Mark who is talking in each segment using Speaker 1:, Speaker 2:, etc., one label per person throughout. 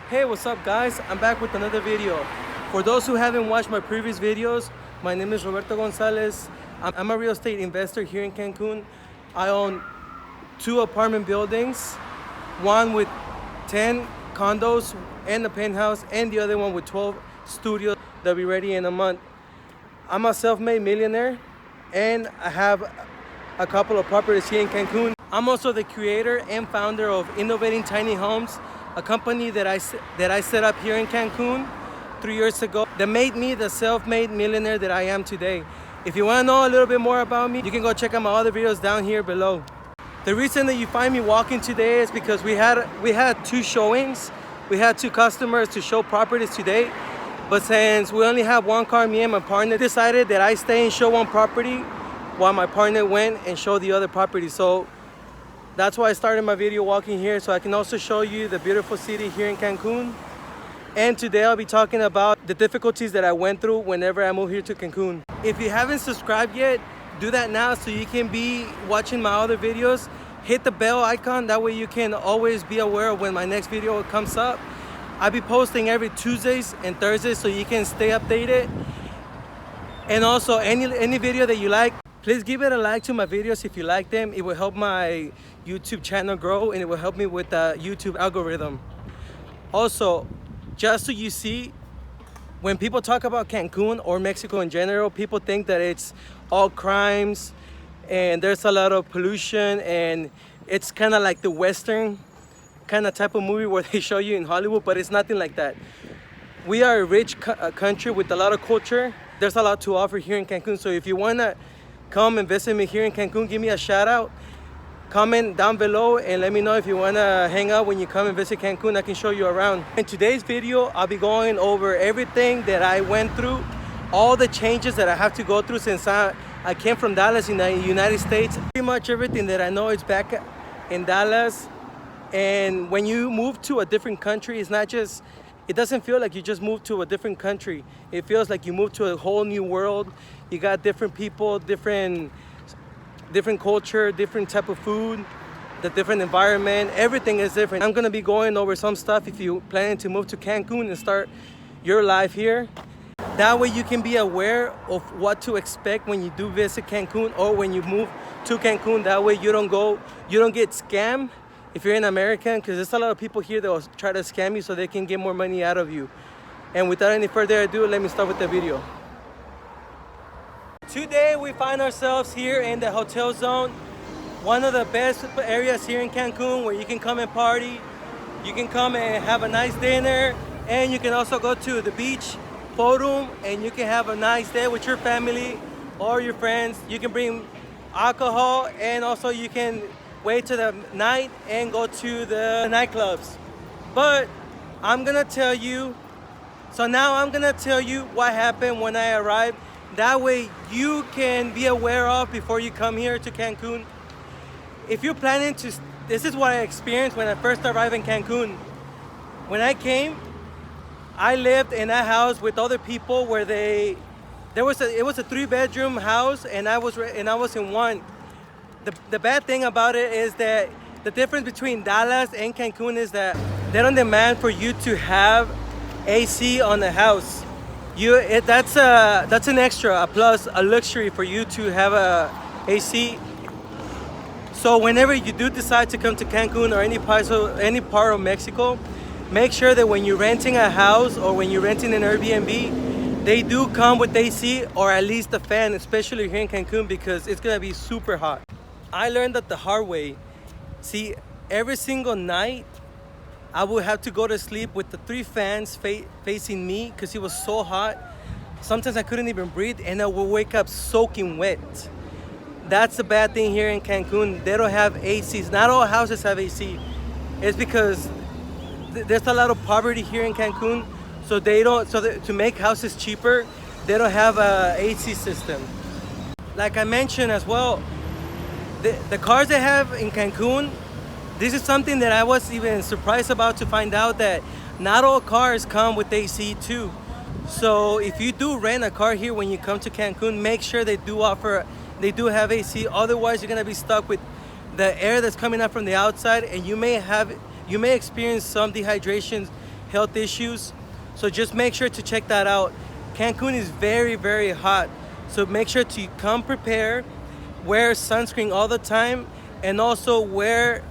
Speaker 1: Hey, what's up guys? I'm back with another video. For those who haven't watched my previous videos, my name is Roberto Gonzalez. I'm a real estate investor here in Cancun. I own 2 apartment buildings, one with 10 condos and a penthouse, and the other one with 12 studios that'll be ready in a month. I'm a self-made millionaire and I have a couple of properties here in Cancun. I'm also the creator and founder of Innovating Tiny Homes, a company that I set up here in Cancun 3 years ago that made me the self-made millionaire that I am today. If you want to know a little bit more about me, you can go check out my other videos down here below. The reason that you find me walking today is because we had 2 showings. We had 2 customers to show properties today. But since we only have 1 car, me and my partner decided that I stay and show 1 property while my partner went and showed the other property. So that's why I started my video walking here, so I can also show you the beautiful city here in Cancun. And today I'll be talking about the difficulties that I went through whenever I moved here to Cancun. If you haven't subscribed yet, do that now so you can be watching my other videos. Hit the bell icon, that way you can always be aware of when my next video comes up. I'll be posting every Tuesdays and Thursdays so you can stay updated. And also any video that you like, please give it a like to my videos if you like them. It will help my YouTube channel grow and it will help me with the YouTube algorithm. Also, just so you see, when people talk about Cancun or Mexico in general, people think that it's all crimes and there's a lot of pollution and it's kind of like the Western kind of type of movie where they show you in Hollywood, but it's nothing like that. We are a rich country with a lot of culture. There's a lot to offer here in Cancun, so if you want to come and visit me here in Cancun, give me a shout out. Comment down below and let me know if you want to hang out when you come and visit Cancun. I can show you around. In today's video, I'll be going over everything that I went through, all the changes that I have to go through since I came from Dallas in the United States. Pretty much everything that I know is back in Dallas. And when you move to a different country, it doesn't feel like you just moved to a different country. It feels like you moved to a whole new world. You got different people, different culture, different type of food, the different environment. Everything is different. I'm gonna be going over some stuff if you're planning to move to Cancun and start your life here. That way you can be aware of what to expect when you do visit Cancun or when you move to Cancun. That way you don't get scammed if you're an American, because there's a lot of people here that will try to scam you so they can get more money out of you. And without any further ado, let me start with the video. Today we find ourselves here in the Hotel Zone, one of the best areas here in Cancun where you can come and party, you can come and have a nice dinner, and you can also go to the beach forum and you can have a nice day with your family or your friends. You can bring alcohol and also you can wait till the night and go to the nightclubs. But I'm gonna tell you what happened when I arrived. That way you can be aware of before you come here to Cancun. If you're planning to, this is what I experienced when I first arrived in Cancun. When I came, I lived in a house with other people where it was a 3-bedroom house and I was in one. The bad thing about it is that the difference between Dallas and Cancun is that they don't demand for you to have AC on the house. That's an extra, a plus, a luxury for you to have a AC. So whenever you do decide to come to Cancun or any part of Mexico, make sure that when you're renting a house or when you're renting an Airbnb, they do come with AC or at least a fan, especially here in Cancun because it's gonna be super hot. I learned that the hard way. See, every single night, I would have to go to sleep with the 3 fans facing me because it was so hot. Sometimes I couldn't even breathe and I would wake up soaking wet. That's the bad thing here in Cancun. They don't have ACs. Not all houses have AC. It's because there's a lot of poverty here in Cancun. So to make houses cheaper, they don't have a AC system. Like I mentioned as well, the cars they have in Cancun, this is something that I was even surprised about to find out that not all cars come with AC too. So if you do rent a car here when you come to Cancun, make sure they do have AC. Otherwise, you're gonna be stuck with the air that's coming up from the outside, and you may experience some dehydration health issues. So just make sure to check that out. Cancun is very, very hot. So make sure to come prepared, wear sunscreen all the time, and also wear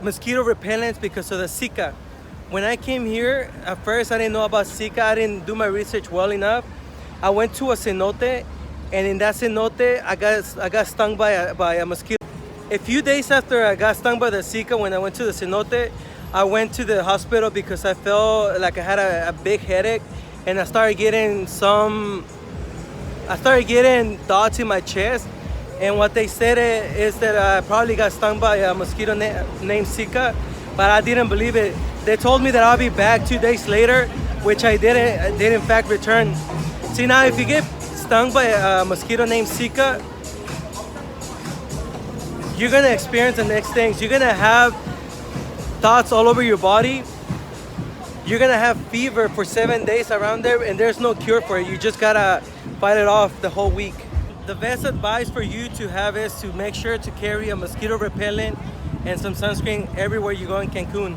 Speaker 1: mosquito repellents because of the Zika. When I came here, at first I didn't know about Zika. I didn't do my research well enough. I went to a cenote, and in that cenote, I got stung by a mosquito. A few days after I got stung by the Zika, when I went to the cenote, I went to the hospital because I felt like I had a big headache, and I started getting dots in my chest. And what they said is that I probably got stung by a mosquito named Zika, but I didn't believe it. They told me that I'll be back 2 days later, which I didn't. I did in fact return. See, now if you get stung by a mosquito named Zika, you're gonna experience the next things. You're gonna have dots all over your body. You're gonna have fever for 7 days around there, and there's no cure for it. You just gotta fight it off the whole week. The best advice for you to have is to make sure to carry a mosquito repellent and some sunscreen everywhere you go in Cancun.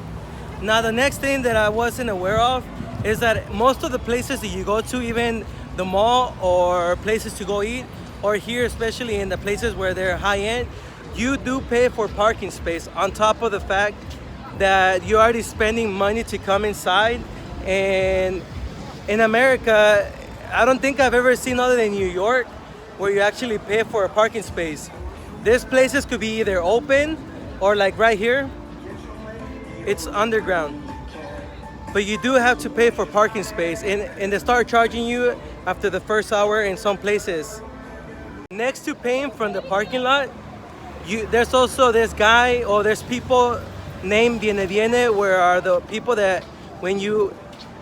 Speaker 1: Now, the next thing that I wasn't aware of is that most of the places that you go to, even the mall or places to go eat, or here, especially in the places where they're high end, you do pay for parking space on top of the fact that you're already spending money to come inside. And in America, I don't think I've ever seen other than New York where you actually pay for a parking space. These places could be either open or like right here, it's underground. But you do have to pay for parking space, and they start charging you after the first hour in some places. Next to paying from the parking lot, there's also this guy, or there's people named Viene, where are the people that when you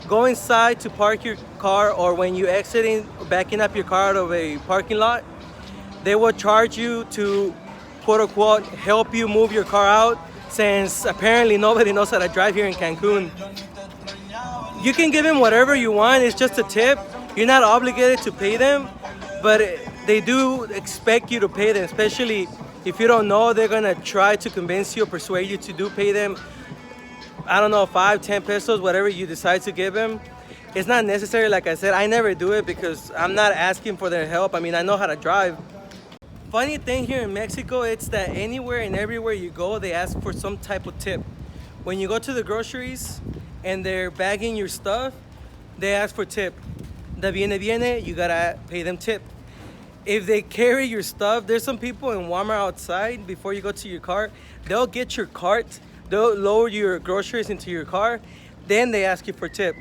Speaker 1: go inside to park your car, or when you exiting, backing up your car out of a parking lot, they will charge you to, quote unquote, help you move your car out, since apparently nobody knows how to drive here in Cancun. You can give them whatever you want, it's just a tip. You're not obligated to pay them, but they do expect you to pay them, especially if you don't know. They're gonna try to convince you or persuade you to do pay them. I don't know, 5, 10 pesos, whatever you decide to give them. It's not necessary, like I said. I never do it because I'm not asking for their help. I mean, I know how to drive. Funny thing here in Mexico, it's that anywhere and everywhere you go, they ask for some type of tip. When you go to the groceries and they're bagging your stuff, they ask for tip. The viene, you gotta pay them tip. If they carry your stuff, there's some people in Walmart outside, before you go to your car, they'll get your cart, they'll lower your groceries into your car, then they ask you for tip.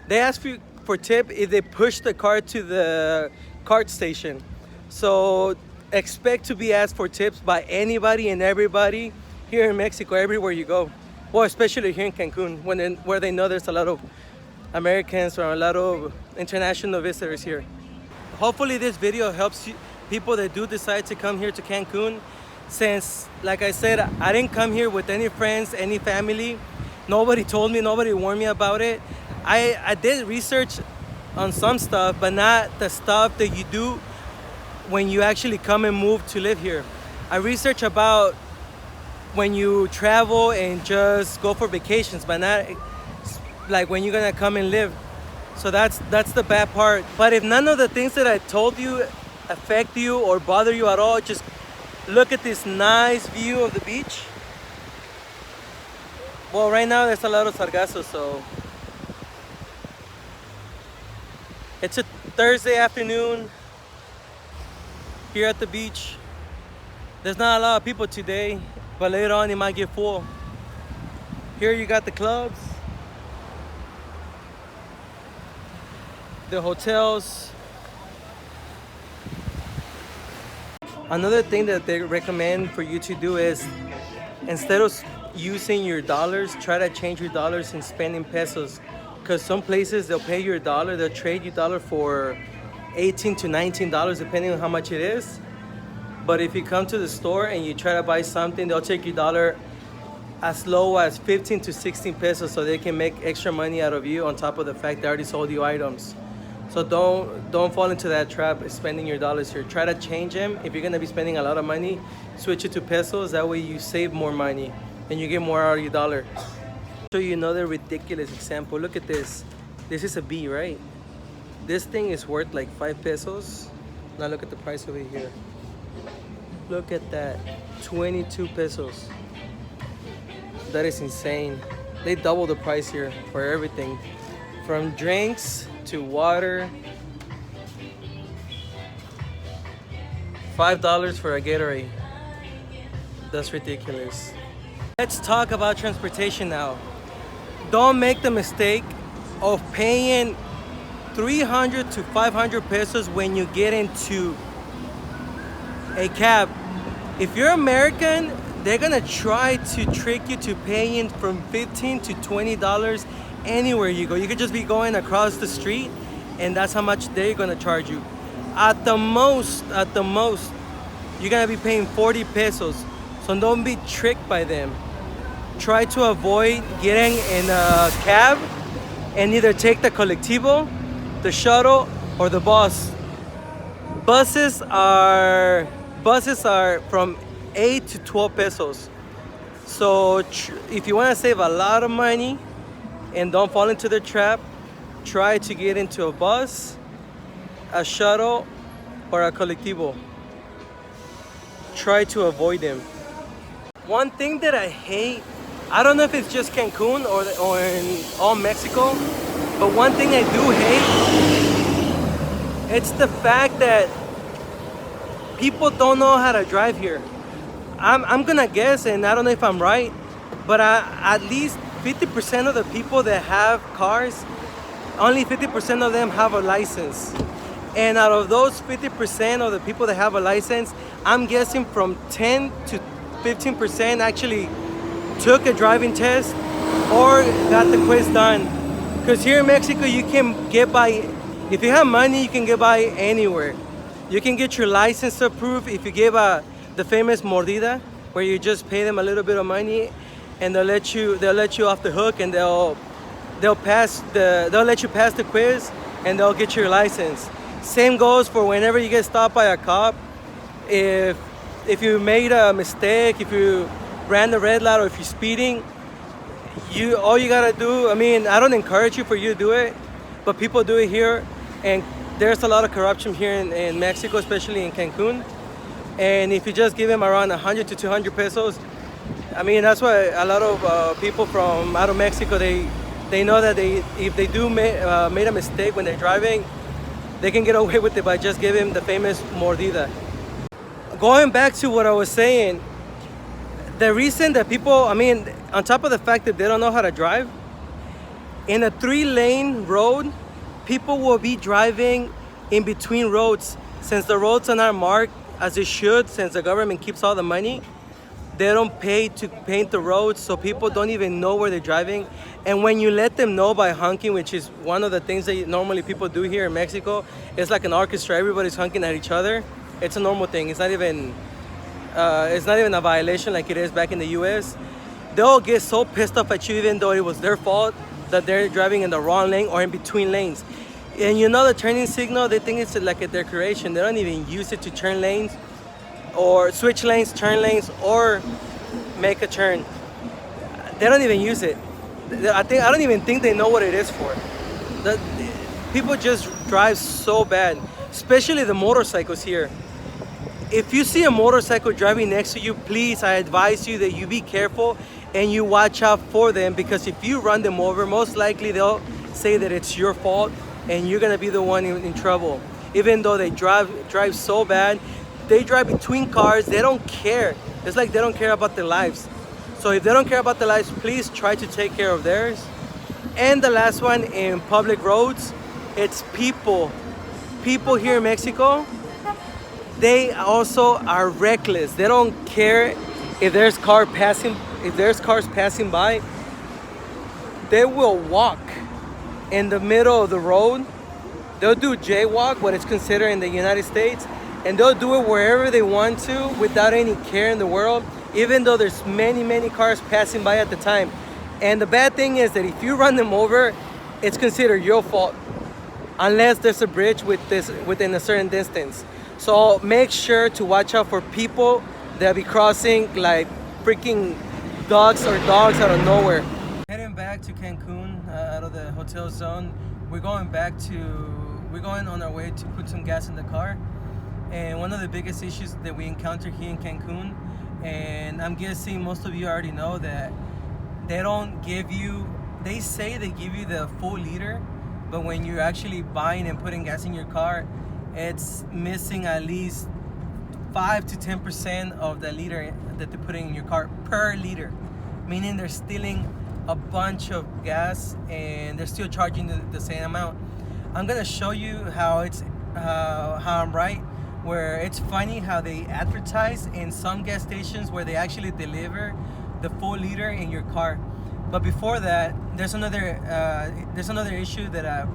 Speaker 1: They ask you for tip if they push the cart to the cart station. So expect to be asked for tips by anybody and everybody here in Mexico, everywhere you go. Well, especially here in Cancun, where they know there's a lot of Americans or a lot of international visitors here. Hopefully this video helps people that do decide to come here to Cancun, since, like I said, I didn't come here with any friends, any family. Nobody told me, nobody warned me about it. I did research on some stuff, but not the stuff that you do when you actually come and move to live here. I research about when you travel and just go for vacations, but not like when you're gonna come and live. So that's the bad part. But if none of the things that I told you affect you or bother you at all, just look at this nice view of the beach. Well, right now there's a lot of sargasso, so it's a Thursday afternoon here at the beach. There's not a lot of people today, but later on it might get full. Here you got the clubs, the hotels. Another thing that they recommend for you to do is, instead of using your dollars, try to change your dollars and spend in pesos. Because some places they'll pay you a dollar, they'll trade you dollar for $18 to $19 depending on how much it is. But if you come to the store and you try to buy something, they'll take your dollar as low as 15 to 16 pesos, so they can make extra money out of you on top of the fact they already sold you items. So don't fall into that trap of spending your dollars here. Try to change them. If you're gonna be spending a lot of money, switch it to pesos. That way you save more money and you get more out of your dollar. Show you another ridiculous example. Look at this. This is a B, right? This thing is worth like 5 pesos. Now look at the price over here. Look at that, 22 pesos. That is insane. They double the price here for everything, from drinks to water. $5 for a Gatorade. That's ridiculous. Let's talk about transportation now. Don't make the mistake of paying 300 to 500 pesos when you get into a cab. If you're American, they're gonna try to trick you to paying from $15 to $20 anywhere you go. You could just be going across the street and that's how much they're gonna charge you. At the most, you're gonna be paying 40 pesos. So don't be tricked by them. Try to avoid getting in a cab and either take the colectivo, the shuttle, or the bus. Buses are from 8 to 12 pesos. So if you want to save a lot of money and don't fall into the trap, try to get into a bus, a shuttle, or a colectivo. Try to avoid them. One thing that I hate, I don't know if it's just Cancun or in all Mexico, but one thing I do hate, it's the fact that people don't know how to drive here. I'm gonna guess, and I don't know if I'm right, but at least 50% of the people that have cars, only 50% of them have a license. And out of those 50% of the people that have a license, I'm guessing from 10 to 15% actually took a driving test or got the quiz done. Because here in Mexico, you can get by, if you have money, you can get by anywhere. You can get your license approved if you give the famous mordida, where you just pay them a little bit of money and they'll let you off the hook, and they'll let you pass the quiz and they'll get your license. Same goes for whenever you get stopped by a cop. If you made a mistake, if you ran the red light, or if you're speeding, all you gotta do, I mean, I don't encourage you for you to do it, but people do it here, and there's a lot of corruption here in Mexico, especially in Cancun. And if you just give them around 100 to 200 pesos, I mean, that's why a lot of people from out of Mexico, they know that if they do made a mistake when they're driving, they can get away with it by just giving the famous mordida. Going back to what I was saying, the reason that people, I mean, on top of the fact that they don't know how to drive, in a 3-lane road, people will be driving in between roads. Since the roads are not marked as they should, since the government keeps all the money, they don't pay to paint the roads, so people don't even know where they're driving. And when you let them know by honking, which is one of the things that normally people do here in Mexico, it's like an orchestra, everybody's honking at each other. It's a normal thing. It's not even a violation like it is back in the US. They'll get so pissed off at you, even though it was their fault, that they're driving in the wrong lane or in between lanes. And you know, the turning signal, they think it's like a decoration. They don't even use it to turn lanes or switch lanes, turn lanes, or make a turn. They don't even use it. I don't even think they know what it is for. People just drive so bad, especially the motorcycles here. If you see a motorcycle driving next to you, please, I advise you that you be careful and you watch out for them, because if you run them over, most likely they'll say that it's your fault and you're gonna be the one in trouble. Even though they drive so bad, they drive between cars, they don't care. It's like they don't care about their lives. So if they don't care about their lives, please try to take care of theirs. And the last one, in public roads, it's people. People here in Mexico, they also are reckless. They don't care if there's cars passing by. They will walk in the middle of the road. They'll do jaywalk, what is considered in the United States, and they'll do it wherever they want to without any care in the world, even though there's many cars passing by at the time. And the bad thing is that if you run them over, it's considered your fault, unless there's a bridge within a certain distance. So make sure to watch out for people that be crossing like freaking dogs out of nowhere. Heading back back to Cancun out of the hotel zone. We're going on our way to put some gas in the car. And one of the biggest issues that we encounter here in Cancun, and I'm guessing most of you already know, that they say they give you the full liter, but when you're actually buying and putting gas in your car, it's missing at least 5 to 10% of the liter that they're putting in your car per liter, meaning they're stealing a bunch of gas and they're still charging the same amount. I'm gonna show you how I'm right, where it's funny how they advertise in some gas stations where they actually deliver the full liter in your car. But before that, there's another issue that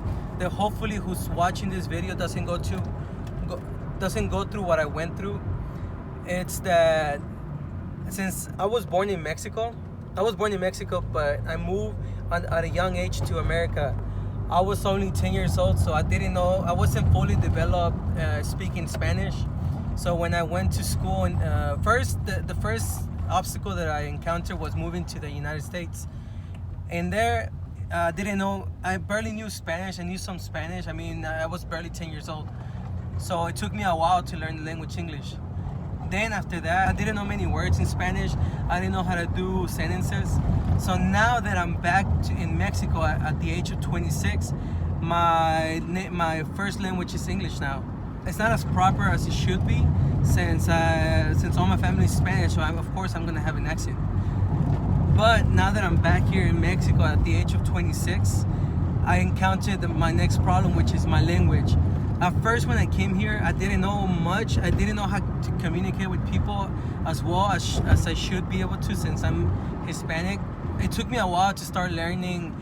Speaker 1: hopefully who's watching this video doesn't go through what I went through. It's that since I was born in Mexico, but I moved at a young age to America. I was only 10 years old, so I wasn't fully developed speaking Spanish. So when I went to school, and the first obstacle that I encountered was moving to the United States. And there, I barely knew Spanish. I knew some Spanish. I mean, I was barely 10 years old. So it took me a while to learn the language English. Then after that, I didn't know many words in Spanish. I didn't know how to do sentences. So now that I'm back in Mexico at the age of 26, my first language is English now. It's not as proper as it should be, since all my family is Spanish, so of course I'm gonna have an accent. But now that I'm back here in Mexico at the age of 26, I encountered my next problem, which is my language. At first, when I came here, I didn't know much. I didn't know how to communicate with people as well as I should be able to, since I'm Hispanic. It took me a while to start learning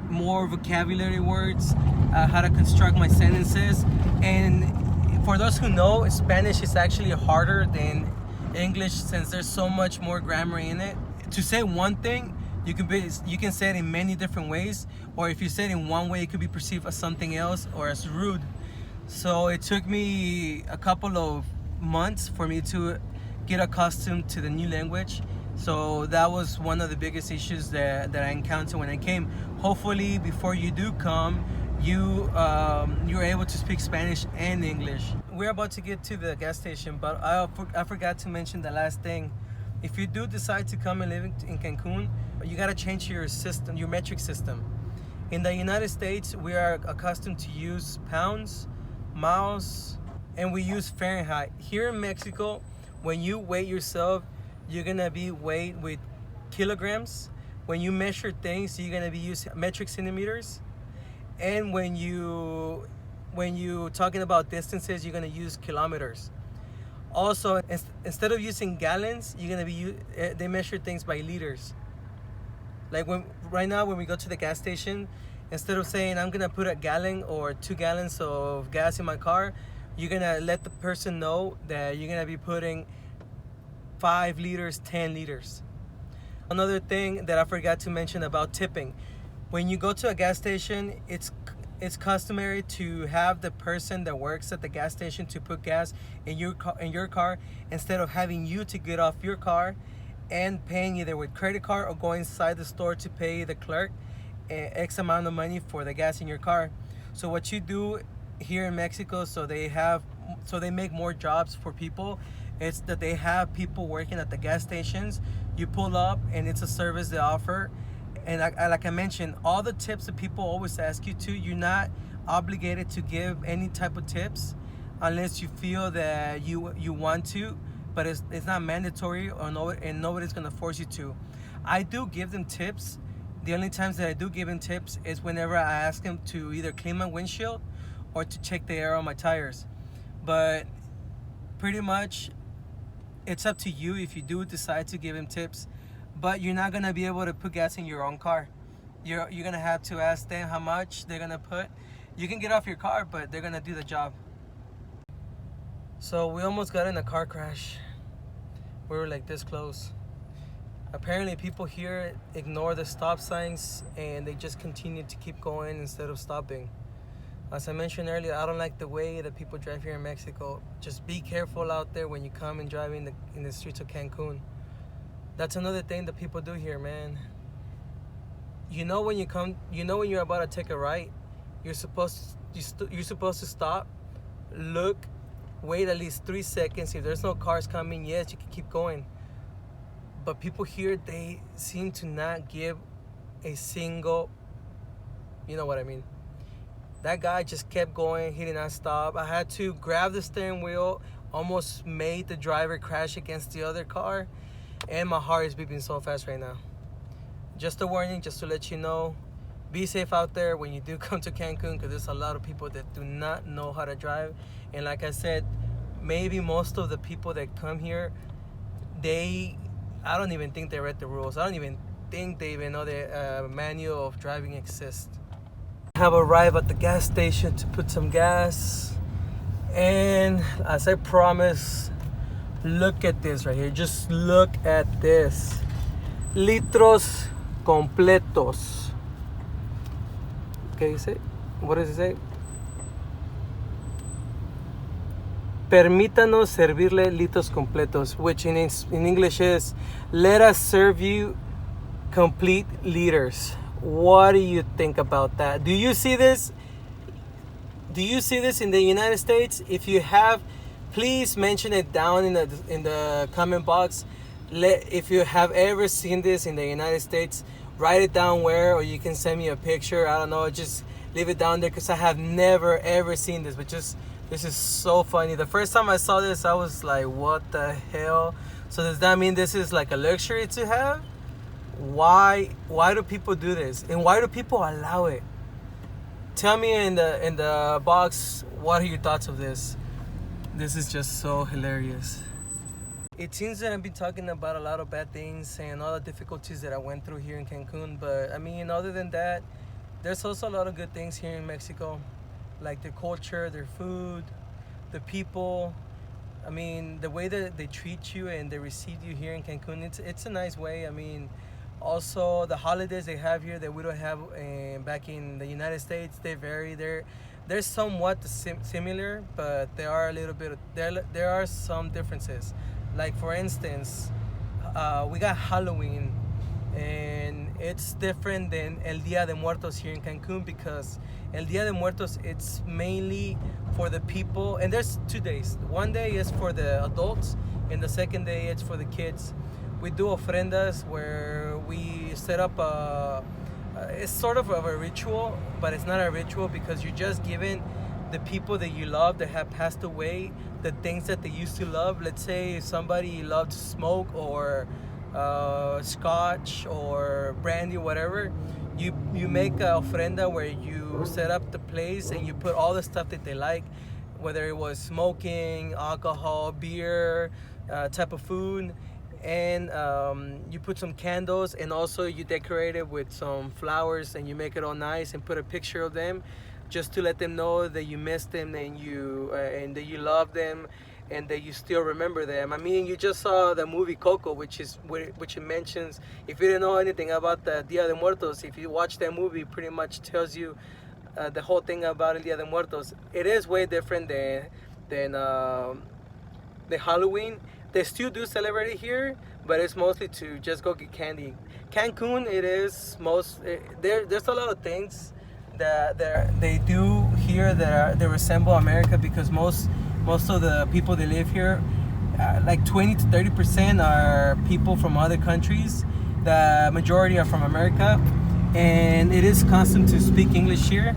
Speaker 1: more vocabulary words, how to construct my sentences. And for those who know, Spanish is actually harder than English, since there's so much more grammar in it. To say one thing, you can say it in many different ways, or if you say it in one way, it could be perceived as something else or as rude. So it took me a couple of months for me to get accustomed to the new language. So that was one of the biggest issues that I encountered when I came. Hopefully, before you do come, you're able to speak Spanish and English. We're about to get to the gas station, but I forgot to mention the last thing. If you do decide to come and live in Cancun, you gotta change your system, your metric system. In the United States, we are accustomed to use pounds, miles, and we use Fahrenheit. Here in Mexico, when you weigh yourself, you're gonna be weighed with kilograms. When you measure things, you're gonna be using metric centimeters. And when you talking about distances, you're gonna use kilometers. Also, instead of using gallons, you're gonna they measure things by liters. Like right now when we go to the gas station, instead of saying I'm gonna put a gallon or 2 gallons of gas in my car, you're gonna let the person know that you're gonna be putting 5 liters, 10 liters. Another thing that I forgot to mention about tipping. When you go to a gas station, it's customary to have the person that works at the gas station to put gas in your car instead of having you to get off your car and paying either with credit card or going inside the store to pay the clerk X amount of money for the gas in your car. So what you do here in Mexico, so they make more jobs for people, it's that they have people working at the gas stations. You pull up and it's a service they offer. And like I mentioned, all the tips that people always ask you to, you're not obligated to give any type of tips unless you feel that you want to, but it's not mandatory, and nobody's gonna force you to. I do give them tips. The only times that I do give them tips is whenever I ask them to either clean my windshield or to check the air on my tires. But pretty much, it's up to you if you do decide to give them tips. But you're not gonna be able to put gas in your own car. You're gonna have to ask them how much they're gonna put. You can get off your car, but they're gonna do the job. So we almost got in a car crash. We were like this close. Apparently people here ignore the stop signs and they just continue to keep going instead of stopping. As I mentioned earlier, I don't like the way that people drive here in Mexico. Just be careful out there when you come and drive in the streets of Cancun. That's another thing that people do here, man. when when you're about to take a right, you're supposed to stop, look, wait at least 3 seconds. If there's no cars coming, yes, you can keep going. But people here, they seem to not give a single, you know what I mean. That guy just kept going. He did not stop. I had to grab the steering wheel, almost made the driver crash against the other car, and my heart is beating so fast right now. Just a warning, just to let you know, be safe out there when you do come to Cancun, because there's a lot of people that do not know how to drive. And like I said, maybe most of the people that come here, I don't even think they read the rules. I don't even think they even know the manual of driving exists. I have arrived at the gas station to put some gas, and as I promised, look at this right here. Just look at this. Litros completos. Okay, you say? What does it say? Permítanos servirle litros completos, which in English is, let us serve you complete liters. What do you think about that? Do you see this? Do you see this in the United States? If you have, please mention it down in the comment box. If you have ever seen this in the United States, write it down where, or you can send me a picture. I don't know, just leave it down there, because I have never ever seen this. But this is so funny. The first time I saw this, I was like, what the hell? So does that mean this is like a luxury to have? Why do people do this, and why do people allow it? Tell me in the box, what are your thoughts of this? This is just so hilarious. It seems that I've been talking about a lot of bad things and all the difficulties that I went through here in Cancun, but I mean, other than that, there's also a lot of good things here in Mexico, like their culture, their food, the people. I mean, the way that they treat you and they receive you here in Cancun, it's a nice way. I mean, also the holidays they have here that we don't have back in the United States, they vary. They're somewhat similar, but there are a little bit there are some differences. Like for instance, we got Halloween, and it's different than El Día de Muertos here in Cancun, because El Día de Muertos, it's mainly for the people, and there's 2 days. One day is for the adults, and the second day it's for the kids. We do ofrendas where we set up it's sort of a ritual, but it's not a ritual, because you're just giving the people that you love that have passed away the things that they used to love. Let's say if somebody loved to smoke, or scotch, or brandy, whatever, you make a ofrenda where you set up the place and you put all the stuff that they like, whether it was smoking, alcohol, beer, type of food, and you put some candles, and also you decorate it with some flowers, and you make it all nice and put a picture of them, just to let them know that you miss them, and that you love them, and that you still remember them. I mean, you just saw the movie Coco, which it mentions, if you didn't know anything about the Dia de Muertos, if you watch that movie, it pretty much tells you the whole thing about El Dia de Muertos. It is way different than the Halloween. They still do celebrate it here, but it's mostly to just go get candy. Cancun, there's a lot of things that they do here that resemble America, because most of the people that live here, like 20 to 30% are people from other countries. The majority are from America, and it is custom to speak English here.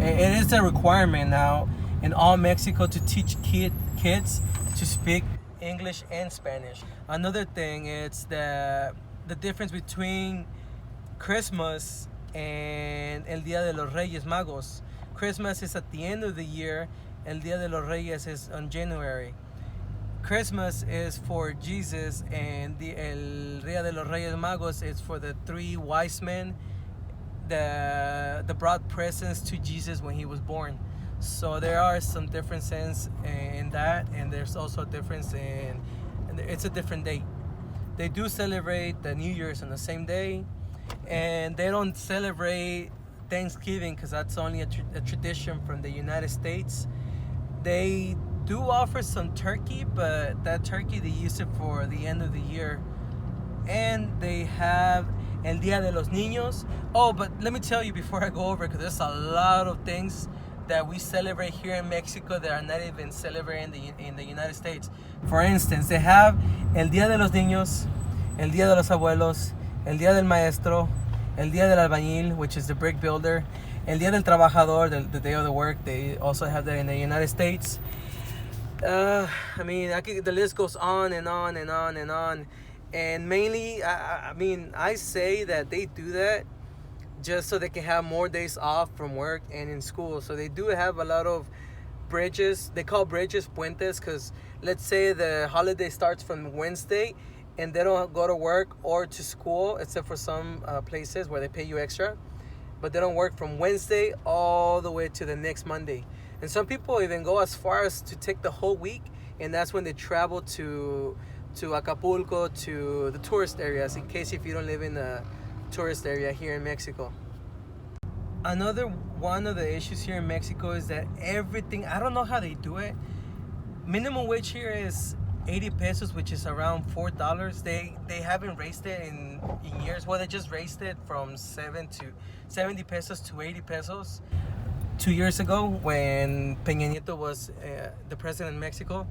Speaker 1: It is a requirement now in all Mexico to teach kids to speak English and Spanish. Another thing is the difference between Christmas and El Día de los Reyes Magos. Christmas is at the end of the year. El Día de los Reyes is on January. Christmas is for Jesus, and El Día de los Reyes Magos is for the 3 wise men that brought presents to Jesus when he was born. So there are some differences in that, and there's also a difference and it's a different date. They do celebrate the New Year's on the same day, and they don't celebrate Thanksgiving because that's only a tradition from the United States. They do offer some turkey, but that turkey they use it for the end of the year. And El Día de los Niños. Oh, but let me tell you before I go over, because there's a lot of things that we celebrate here in Mexico that are not even celebrated in the United States. For instance, they have El Día de los Niños, El Día de los Abuelos, El Día del Maestro, El Día del Albañil, which is the brick builder, El Día del Trabajador, the day of the work. They also have that in the United States. I mean, the list goes on and on and on and on. And mainly, I say that they do that just so they can have more days off from work and in school. So they do have a lot of bridges. They call bridges puentes, because let's say the holiday starts from Wednesday and they don't go to work or to school, except for some places where they pay you extra. But they don't work from Wednesday all the way to the next Monday. And some people even go as far as to take the whole week, and that's when they travel to Acapulco, to the tourist areas, in case if you don't live in a tourist area here in Mexico. Another one of the issues here in Mexico is that everything, I don't know how they do it. Minimum wage here is 80 pesos, which is around $4. They haven't raised it in years. Well, they just raised it from 70 pesos to 80 pesos 2 years ago when Peña Nieto was the president in Mexico.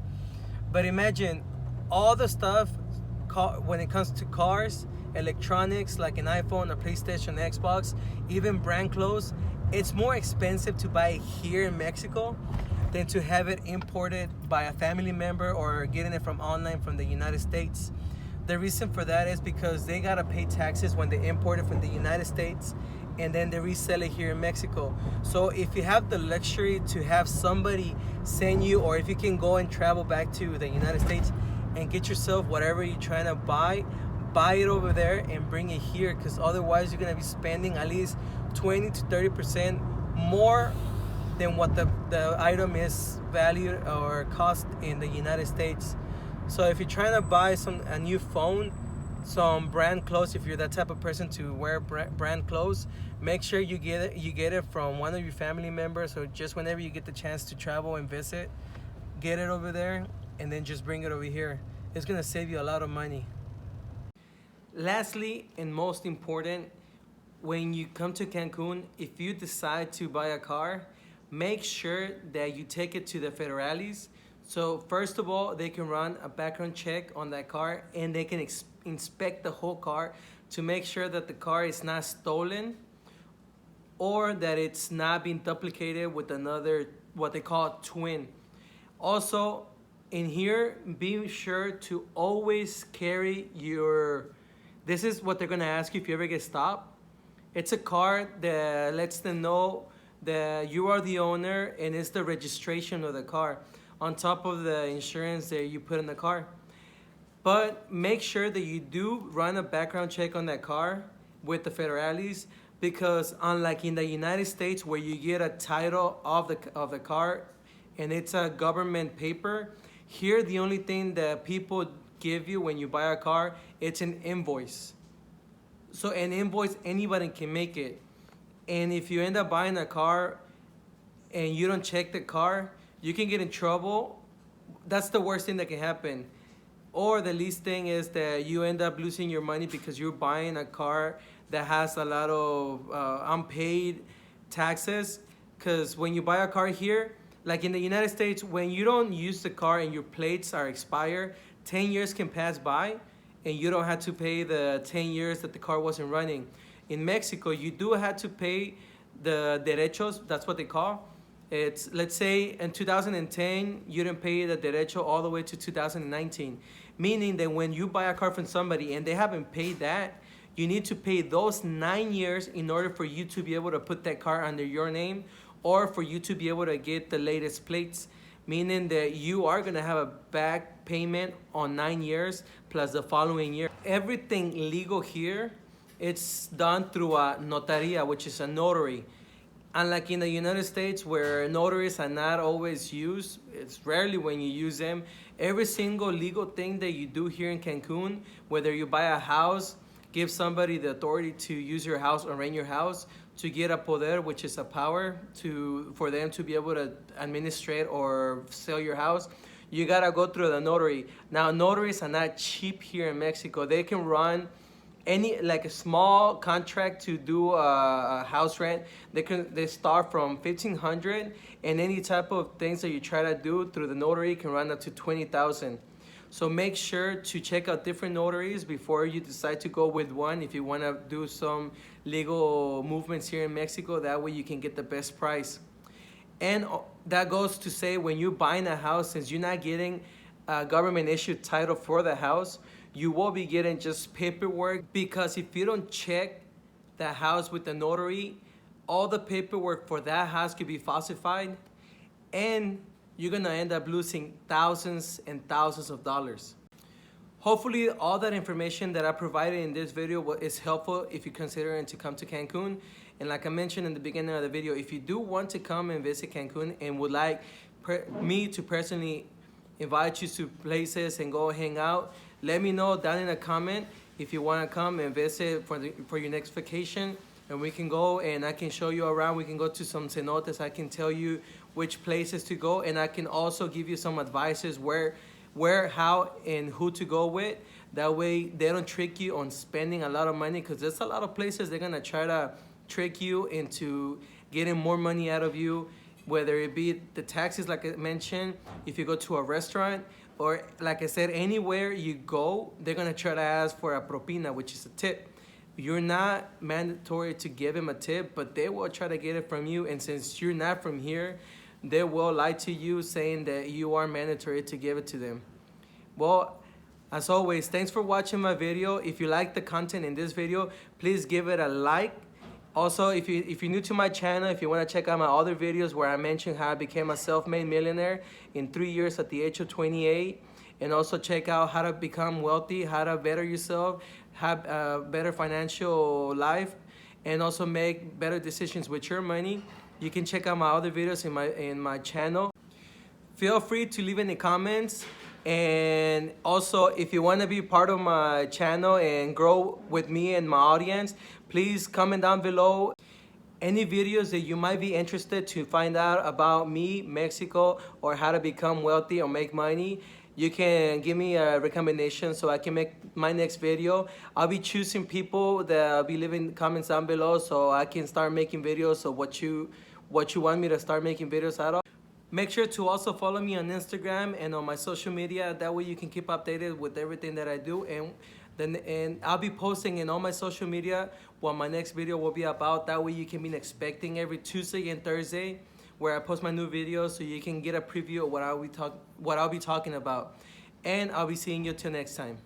Speaker 1: But imagine all the stuff when it comes to cars, electronics like an iPhone, a PlayStation, Xbox, even brand clothes. It's more expensive to buy it here in Mexico than to have it imported by a family member or getting it from online from the United States. The reason for that is because they gotta pay taxes when they import it from the United States, and then they resell it here in Mexico. So if you have the luxury to have somebody send you, or if you can go and travel back to the United States and get yourself whatever you're trying to buy it over there and bring it here, because otherwise you're gonna be spending at least 20 to 30% more than what the item is valued or cost in the United States. So if you're trying to buy a new phone, some brand clothes, if you're that type of person to wear brand clothes, make sure you get it from one of your family members, or just whenever you get the chance to travel and visit, get it over there and then just bring it over here. It's gonna save you a lot of money. Lastly, and most important, when you come to Cancun, if you decide to buy a car, make sure that you take it to the federales. So first of all, they can run a background check on that car, and they can inspect the whole car to make sure that the car is not stolen or that it's not being duplicated with another, what they call twin. Also, in here, be sure to always carry this is what they're gonna ask you if you ever get stopped. It's a card that lets them know that you are the owner, and it's the registration of the car on top of the insurance that you put in the car. But make sure that you do run a background check on that car with the federales, because unlike in the United States where you get a title of the car and it's a government paper, here the only thing that people give you when you buy a car, it's an invoice. So an invoice, anybody can make it. And if you end up buying a car and you don't check the car, you can get in trouble. That's the worst thing that can happen. Or the least thing is that you end up losing your money because you're buying a car that has a lot of unpaid taxes. Because when you buy a car here, like in the United States, when you don't use the car and your plates are expired, 10 years can pass by and you don't have to pay the 10 years that the car wasn't running. In Mexico, you do have to pay the derechos, that's what they call. It's, let's say in 2010, you didn't pay the derecho all the way to 2019. Meaning that when you buy a car from somebody and they haven't paid that, you need to pay those 9 years in order for you to be able to put that car under your name, or for you to be able to get the latest plates. Meaning that you are gonna have a back payment on 9 years plus the following year. Everything legal here, it's done through a notaria, which is a notary. Unlike in the United States where notaries are not always used, it's rarely when you use them. Every single legal thing that you do here in Cancun, whether you buy a house, give somebody the authority to use your house or rent your house, to get a poder, which is a power for them to be able to administrate or sell your house, you gotta go through the notary. Now, notaries are not cheap here in Mexico. They can run any like a small contract to do a house rent, they start from 1,500, and any type of things that you try to do through the notary can run up to 20,000. So make sure to check out different notaries before you decide to go with one if you want to do some legal movements here in Mexico. That way you can get the best price. And that goes to say, when you're buying a house, since you're not getting a government issued title for the house, you will be getting just paperwork, because if you don't check the house with the notary, all the paperwork for that house could be falsified, and you're gonna end up losing thousands and thousands of dollars. Hopefully all that information that I provided in this video is helpful if you're considering to come to Cancun. And like I mentioned in the beginning of the video, if you do want to come and visit Cancun and would like me to personally invite you to places and go hang out, let me know down in a comment if you want to come and visit for your next vacation, and we can go and I can show you around. We can go to some cenotes. I can tell you which places to go, and I can also give you some advices where, how, and who to go with. That way they don't trick you on spending a lot of money, because there's a lot of places they're gonna try to trick you into getting more money out of you, whether it be the taxes, like I mentioned, if you go to a restaurant, or like I said, anywhere you go, they're gonna try to ask for a propina, which is a tip. You're not mandatory to give them a tip, but they will try to get it from you, and since you're not from here, they will lie to you saying that you are mandatory to give it to them. Well, as always, thanks for watching my video. If you like the content in this video, please give it a like. Also, if you're new to my channel, if you want to check out my other videos where I mentioned how I became a self-made millionaire in 3 years at the age of 28, and also check out how to become wealthy, how to better yourself, have a better financial life, and also make better decisions with your money, you can check out my other videos in my channel. Feel free to leave any comments. And also, if you want to be part of my channel and grow with me and my audience, please comment down below any videos that you might be interested to find out about me, Mexico, or how to become wealthy or make money. You can give me a recommendation so I can make my next video. I'll be choosing people that I'll be leaving comments down below so I can start making videos of what you want me to start making videos out of. Make sure to also follow me on Instagram and on my social media. That way you can keep updated with everything that I do. And I'll be posting in all my social media what my next video will be about. That way you can be expecting every Tuesday and Thursday where I post my new videos, so you can get a preview of what I'll be talking about. And I'll be seeing you till next time.